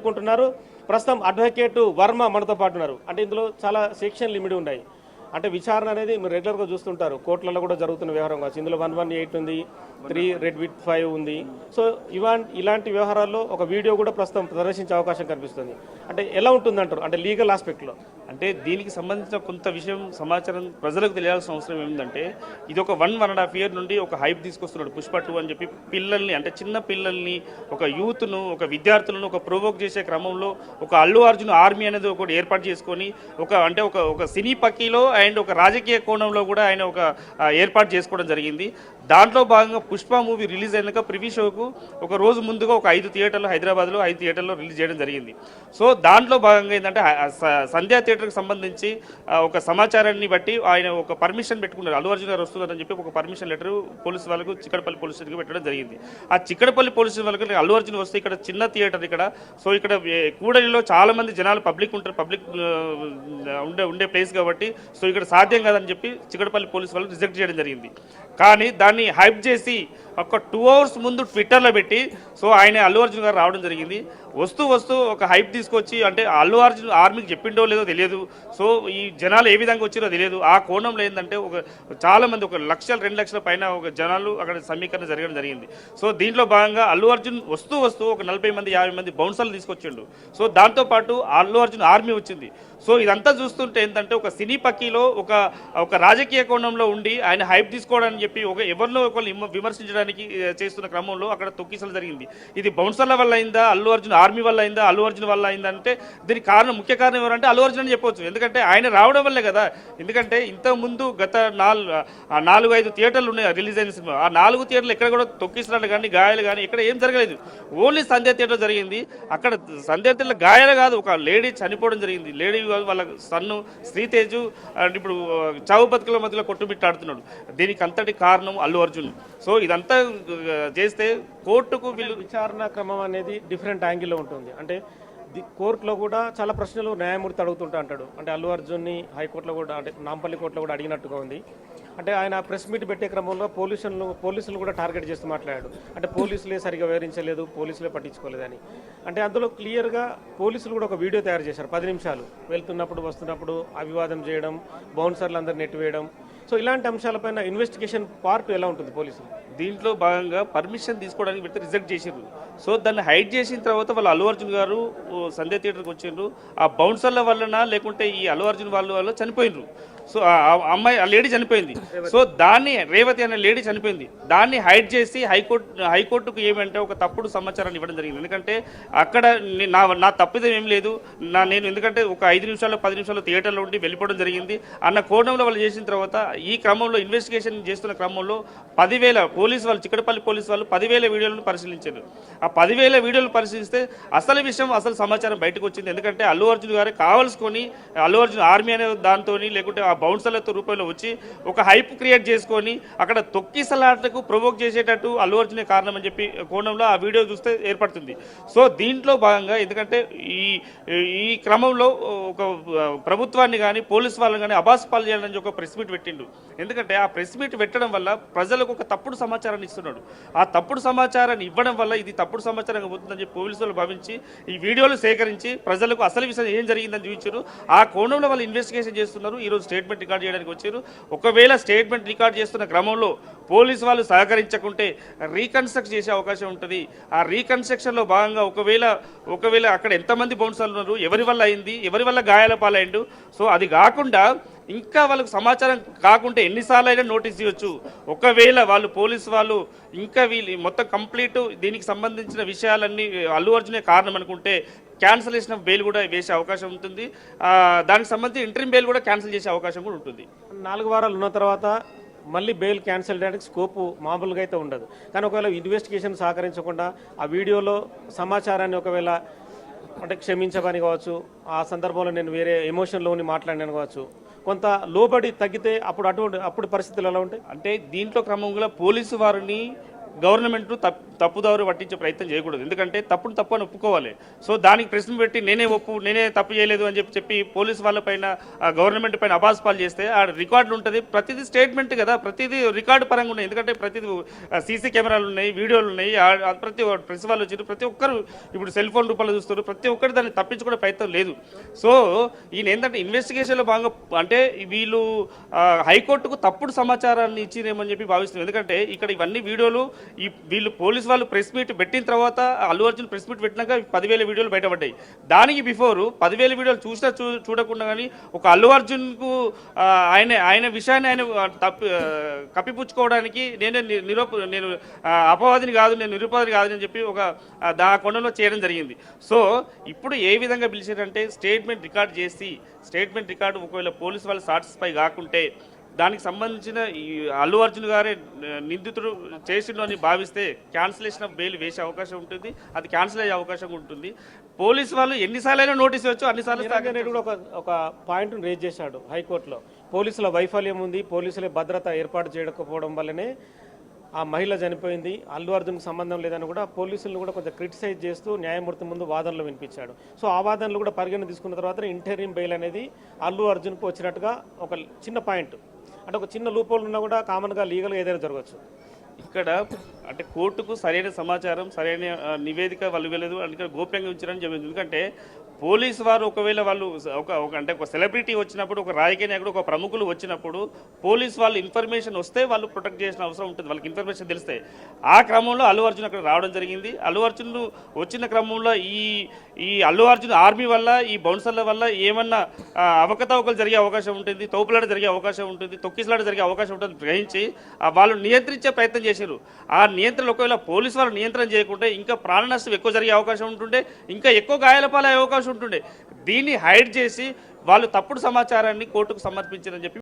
అనుకుంటున్నారు. ప్రస్తుతం అడ్వకేట్ వర్మ మనతో పాటు ఉన్నారు. అంటే ఇందులో చాలా సెక్షన్ లిమిట్ ఉన్నాయి. అంటే విచారణ అనేది మీరు రెగ్యులర్గా చూస్తుంటారు, కోర్టులలో కూడా జరుగుతున్న వ్యవహారం కావచ్చు. ఇందులో 118 ఉంది, 3 రెడ్ విత్ 5 ఉంది. సో ఇలాంటి వ్యవహారాల్లో ఒక వీడియో కూడా ప్రస్తుతం ప్రదర్శించే అవకాశం కనిపిస్తుంది. అంటే ఎలా ఉంటుందంటారు, అంటే లీగల్ ఆస్పెక్ట్లో? అంటే దీనికి సంబంధించిన కొంత విషయం సమాచారం ప్రజలకు తెలియాల్సిన అవసరం ఏమిటంటే, ఇది ఒక 1.5 ఇయర్ నుండి ఒక హైప్ తీసుకొస్తున్నాడు పుష్ప 2 అని చెప్పి. పిల్లల్ని అంటే చిన్న పిల్లల్ని, ఒక యూత్ను, ఒక విద్యార్థులను ఒక ప్రొవోక్ చేసే క్రమంలో ఒక అల్లు అర్జున్ ఆర్మీ అనేది ఒకటి ఏర్పాటు చేసుకొని ఒక సినీ పక్కీలో అండ్ ఒక రాజకీయ కోణంలో కూడా ఆయన ఒక ఏర్పాటు చేసుకోవడం జరిగింది. దాంట్లో భాగంగా పుష్ప మూవీ రిలీజ్ అయినాక ప్రివ్యూ షోకు ఒక రోజు ముందుగా ఒక 5 థియేటర్లు హైదరాబాద్లో 5 థియేటర్లో రిలీజ్ చేయడం జరిగింది. సో దాంట్లో భాగంగా ఏంటంటే సంధ్యా థియేటర్కి సంబంధించి ఒక సమాచారాన్ని బట్టి ఆయన ఒక పర్మిషన్ పెట్టుకున్నారు. అల్లు అర్జున్ గారు వస్తున్నారని చెప్పి ఒక పర్మిషన్ లెటర్ పోలీసు వాళ్ళకు చిక్కడపల్లి పోలీస్ స్టేషన్కి పెట్టడం జరిగింది. ఆ చిక్కడపల్లి పోలీస్ స్టేషన్ వాళ్ళకి అల్లు అర్జున్ వస్తే ఇక్కడ చిన్న థియేటర్ ఇక్కడ, సో ఇక్కడ కూడలిలో చాలా మంది జనాలు పబ్లిక్ ఉంటారు, పబ్లిక్ ఉండే ప్లేస్ కాబట్టి సో ఇక్కడ సాధ్యం కాదని చెప్పి చిక్కడపల్లి పోలీసు వాళ్ళు రిజెక్ట్ చేయడం జరిగింది. కానీ దాన్ని హైప్ చేసి ఒక 2 అవర్స్ ముందు ట్విట్టర్లో పెట్టి సో ఆయన అల్లు అర్జున్ గారు రావడం జరిగింది. వస్తూ ఒక హైప్ తీసుకొచ్చి, అంటే అల్లు అర్జున్ ఆర్మీకి చెప్పిండో లేదో తెలియదు, సో ఈ జనాలు ఏ విధంగా వచ్చిరో తెలియదు. ఆ కోణంలో ఏంటంటే చాలా మంది 1 లక్ష 2 లక్షల పైన ఒక జనాలు అక్కడ సమీకరణ జరగడం జరిగింది. సో దీంట్లో భాగంగా అల్లు అర్జున్ వస్తూ ఒక 40 మంది 50 మంది బౌన్సర్లు తీసుకొచ్చిండు. సో దాంతోపాటు అల్లు అర్జున్ ఆర్మీ వచ్చింది. సో ఇదంతా చూస్తుంటే ఏంటంటే ఒక సినీ పక్కీలో ఒక రాజకీయ కోణంలో ఉండి ఆయన హైప్ తీసుకోవడానికి చెప్పి ఎవరిలో ఒకరు విమర్శించడానికి చేస్తున్న క్రమంలో అక్కడ తొక్కిసలు జరిగింది. ఇది బౌన్సర్ల వల్ల అయిందా, అల్లు అర్జున్ ఆర్మీ వల్ల అయిందా, అల్లు అర్జున్ వల్ల అయిందా అంటే దీనికి ముఖ్య కారణం ఎవరంటే అల్లు అర్జున్ అని చెప్పవచ్చు. ఎందుకంటే ఆయన రావడం వల్లే కదా. ఎందుకంటే ఇంతకుముందు గత 4-5 థియేటర్లు ఉన్నాయి రిలీజ్ అయిన సినిమా. ఆ 4 థియేటర్లు ఎక్కడ కూడా తొక్కిసలాలు కానీ గాయాలు కానీ ఇక్కడ ఏం జరగలేదు. ఓన్లీ సంధ్యా థియేటర్ జరిగింది. అక్కడ సంధ్యా థియేటర్లో గాయాలు కాదు, ఒక లేడీ చనిపోవడం జరిగింది. లేడీ వాళ్ళ సన్ను శ్రీతేజు ఇప్పుడు చావు బతుకుల మధ్యలో కొట్టుమిట్టాడుతున్నాడు. దీనికి అంతటి కారణం అల్లు అర్జున్. సో ఇదంతా చేస్తే కోర్టుకు వీళ్ళు విచారణ క్రమం అనేది డిఫరెంట్ యాంగిల్లో ఉంటుంది. అంటే కోర్టులో కూడా చాలా ప్రశ్నలు న్యాయమూర్తి అడుగుతుంటా అంటాడు. అంటే అల్లు అర్జున్ని హైకోర్టులో కూడా, అంటే నాంపల్లి కోర్టులో కూడా అడిగినట్టుగా ఉంది. అంటే ఆయన ప్రెస్ మీట్ పెట్టే క్రమంలో పోలీసులు కూడా టార్గెట్ చేస్తూ మాట్లాడాడు. అంటే పోలీసులే సరిగా వివరించలేదు, పోలీసులే పట్టించుకోలేదని. అంటే అందులో క్లియర్గా పోలీసులు కూడా ఒక వీడియో తయారు చేశారు. 10 నిమిషాలు వెళ్తున్నప్పుడు వస్తున్నప్పుడు అవివాదం చేయడం, బౌన్సర్లు అందరు నెట్టివేయడం. సో ఇలాంటి అంశాలపైన ఇన్వెస్టిగేషన్ పార్ట్ ఎలా ఉంటుంది పోలీసులు? దీంట్లో భాగంగా పర్మిషన్ తీసుకోవడానికి పెడితే రిజెక్ట్ చేసిండ్రు. సో దాన్ని హైడ్ చేసిన తర్వాత వాళ్ళు అల్లు అర్జున్ గారు సంధ్యా థియేటర్కి వచ్చిండ్రు. ఆ బౌన్సర్ల వలన లేకుంటే ఈ అల్లు అర్జున్ వాళ్ళు చనిపోయినరు. సో ఆ అమ్మాయి ఆ లేడీ చనిపోయింది. సో దాన్ని రేవతి అనే లేడీ చనిపోయింది. దాన్ని హైడ్ చేసి హైకోర్టుకు ఏమంటే ఒక తప్పుడు సమాచారాన్ని ఇవ్వడం జరిగింది. ఎందుకంటే అక్కడ నా తప్పిదం ఏం లేదు, నేను ఎందుకంటే ఒక 5 నిమిషాలు 10 నిమిషాలు థియేటర్లో ఉండి వెళ్ళిపోవడం జరిగింది అన్న కోణంలో వాళ్ళు చేసిన తర్వాత ఈ క్రమంలో ఇన్వెస్టిగేషన్ చేస్తున్న క్రమంలో 10,000 పోలీసు వాళ్ళు, చిక్కడపల్లి పోలీసు వాళ్ళు 10,000 వీడియోలను పరిశీలించారు. ఆ 10,000 వీడియోలు పరిశీలిస్తే అసలు సమాచారం బయటకు వచ్చింది. ఎందుకంటే అల్లు అర్జున్ గారే కావాల్సుకొని అల్లు అర్జున్ ఆర్మీ అనే దాంతో లేకుంటే ఆ బౌన్సర్లతో రూపాయలు వచ్చి ఒక హైప్ క్రియేట్ చేసుకొని అక్కడ తొక్కిసలాటకు ప్రొవోక్ చేసేటట్టు అల్లు అర్జునే కారణం అని చెప్పి కోణంలో ఆ వీడియో చూస్తే ఏర్పడుతుంది. సో దీంట్లో భాగంగా ఎందుకంటే ఈ క్రమంలో ఒక ప్రభుత్వాన్ని కానీ పోలీసు వాళ్ళని కానీ అబాస్పాలు చేయాలని ఒక ప్రెస్ మీట్ పెట్టిండు. ఎందుకంటే ఆ ప్రెస్ మీట్ పెట్టడం వల్ల ప్రజలకు ఒక తప్పుడు సమాచారాన్ని ఇస్తున్నాడు. ఆ తప్పుడు సమాచారాన్ని ఇవ్వడం వల్ల ఇది తప్పుడు సమాచారంగా పోతుందని చెప్పి పోలీసు వాళ్ళు భావించి ఈ వీడియోలు సేకరించి ప్రజలకు అసలు విషయం ఏం జరిగిందని చూపించారు. ఆ కోణంలో వాళ్ళు ఇన్వెస్టిగేషన్ చేస్తున్నారు. ఈరోజు స్టేట్మెంట్ రికార్డ్ చేయడానికి వచ్చారు. ఒకవేళ స్టేట్మెంట్ రికార్డ్ చేస్తున్న క్రమంలో పోలీసు వాళ్ళు సహకరించకుంటే రీకన్స్ట్రక్ట్ చేసే అవకాశం ఉంటుంది. ఆ రీకన్స్ట్రక్షన్లో భాగంగా ఒకవేళ అక్కడ ఎంతమంది బౌన్సర్లు ఉన్నారు, ఎవరి వల్ల అయింది, ఎవరి వల్ల గాయాల పాలైండు, సో అది కాకుండా ఇంకా వాళ్ళకు సమాచారం కాకుంటే ఎన్నిసార్లు అయినా నోటీస్ ఇవ్వచ్చు. ఒకవేళ వాళ్ళు పోలీసు వాళ్ళు ఇంకా వీళ్ళు మొత్తం కంప్లీట్ దీనికి సంబంధించిన విషయాలన్నీ అల్లు అర్జునే కారణం అనుకుంటే క్యాన్సలేషన్ ఆఫ్ బెయిల్ కూడా వేసే అవకాశం ఉంటుంది. దానికి సంబంధించి ఇంటరిమ్ బెయిల్ కూడా క్యాన్సిల్ చేసే అవకాశం కూడా ఉంటుంది. 4 వారాలు ఉన్న తర్వాత మళ్ళీ బెయిల్ క్యాన్సిల్ చేయడానికి స్కోపు మామూలుగా అయితే ఉండదు. కానీ ఒకవేళ ఇన్వెస్టిగేషన్ సహకరించకుండా ఆ వీడియోలో సమాచారాన్ని ఒకవేళ అంటే క్షమించమని కావచ్చు, ఆ సందర్భంలో నేను వేరే ఎమోషన్లో మాట్లాడినాను కావచ్చు, కొంత లోబడి తగ్గితే అప్పుడు పరిస్థితులు ఎలా ఉంటాయి? అంటే దీంట్లో క్రమంగా పోలీసు వారిని గవర్నమెంట్ తప్పుదారు పట్టించే ప్రయత్నం చేయకూడదు. ఎందుకంటే తప్పును తప్పు అని ఒప్పుకోవాలి. సో దానికి ప్రశ్న పెట్టి నేనే తప్పు చేయలేదు అని చెప్పి పోలీసు వాళ్ళపైన గవర్నమెంట్ పైన అబాస్పాలు చేస్తే ఆ రికార్డులు ఉంటుంది. ప్రతిదీ స్టేట్మెంట్ కదా, ప్రతిదీ రికార్డు పరంగా ఉన్నాయి. ఎందుకంటే ప్రతిదీ సీసీ కెమెరాలు ఉన్నాయి, వీడియోలు ఉన్నాయి. ప్రతి ప్రెస్ వాళ్ళు వచ్చారు, ప్రతి ఒక్కరు ఇప్పుడు సెల్ ఫోన్ రూపాయలు చూస్తారు. ప్రతి ఒక్కరు దాన్ని తప్పించుకునే ప్రయత్నం లేదు. సో ఈయన ఏంటంటే ఇన్వెస్టిగేషన్లో భాగంగా అంటే వీళ్ళు హైకోర్టుకు తప్పుడు సమాచారాన్ని ఇచ్చిరేమని చెప్పి భావిస్తున్నారు. ఎందుకంటే ఇక్కడ ఇవన్నీ వీడియోలు వీళ్ళు పోలీసు వాళ్ళు ప్రెస్ మీట్ పెట్టిన తర్వాత అల్లు అర్జున్ ప్రెస్ మీట్ పెట్టినాక 10,000 వీడియోలు బయటపడ్డాయి. దానికి బిఫోర్ 10,000 వీడియోలు చూడకుండా కానీ ఒక అల్లు అర్జున్కు ఆయన విషయాన్ని ఆయన కప్పిపుచ్చుకోవడానికి నేను అపవాదిని కాదు, నేను నిరుపాధిని కాదు అని చెప్పి ఒక కొండలో చేయడం జరిగింది. సో ఇప్పుడు ఏ విధంగా పిలిచారంటే స్టేట్మెంట్ రికార్డు ఒకవేళ పోలీసు వాళ్ళు సాటిస్ఫై కాకుంటే దానికి సంబంధించిన ఈ అల్లు అర్జున్ గారే నిందితుడు చేసిండు అని భావిస్తే క్యాన్సిలేషన్ ఆఫ్ బెయిల్ వేసే అవకాశం ఉంటుంది. అది క్యాన్సిల్ అయ్యే అవకాశం ఉంటుంది. పోలీసు వాళ్ళు ఎన్నిసార్లు నోటీస్ ఇవ్వచ్చు, అన్నిసార్లు కూడా ఒక పాయింట్ రేజ్ చేశాడు హైకోర్టులో. పోలీసుల వైఫల్యం ఉంది, పోలీసుల భద్రత ఏర్పాటు చేయకపోవడం వల్లనే ఆ మహిళ చనిపోయింది, అల్లు అర్జున్కి సంబంధం లేదని కూడా పోలీసులను కూడా కొంచెం క్రిటిసైజ్ చేస్తూ న్యాయమూర్తి ముందు వాదనలు వినిపించాడు. సో ఆ వాదనలు కూడా పరిగణ తీసుకున్న తర్వాత ఇంటరిమ్ బెయిల్ అనేది అల్లు అర్జున్కు వచ్చినట్టుగా ఒక చిన్న పాయింట్, అంటే ఒక చిన్న లూపోల్ ఉన్నా కూడా కామన్గా లీగల్గా ఏదైనా జరగవచ్చు. ఇక్కడ అంటే కోర్టుకు సరైన సమాచారం, సరైన నివేదిక వాళ్ళు ఇవ్వలేదు, అందుకని గోప్యంగా ఉంచారని చెప్పింది. ఎందుకంటే పోలీసు వారు ఒకవేళ వాళ్ళు అంటే ఒక సెలబ్రిటీ వచ్చినప్పుడు, ఒక రాజకీయ నాయకుడు, ఒక ప్రముఖులు వచ్చినప్పుడు పోలీసు వాళ్ళు ఇన్ఫర్మేషన్ వస్తే వాళ్ళు ప్రొటెక్ట్ చేసిన అవసరం ఉంటుంది. వాళ్ళకి ఇన్ఫర్మేషన్ తెలిస్తే ఆ క్రమంలో అల్లు అర్జున్ అక్కడ రావడం జరిగింది. అల్లు అర్జున్ వచ్చిన క్రమంలో ఈ అల్లు అర్జున్ ఆర్మీ వల్ల, ఈ బౌన్సర్ల వల్ల ఏమన్నా అవకతవకలు జరిగే అవకాశం ఉంటుంది, తోపులాట జరిగే అవకాశం ఉంటుంది, తొక్కిసలాట జరిగే అవకాశం ఉంటుంది గ్రహించి వాళ్ళు నియంత్రించే ప్రయత్నం చేశారు. ఆ నియంత్రణ ఒకవేళ పోలీసు వాళ్ళు నియంత్రణ చేయకుంటే ఇంకా ప్రాణ నష్టం ఎక్కువ జరిగే అవకాశం ఉంటుండే, ఇంకా ఎక్కువ గాయాల పాలయ్యే అవకాశం ఉంటుండే. దీన్ని హైడ్ చేసి వాళ్ళు తప్పుడు సమాచారాన్ని కోర్టుకు సమర్పించారని చెప్పి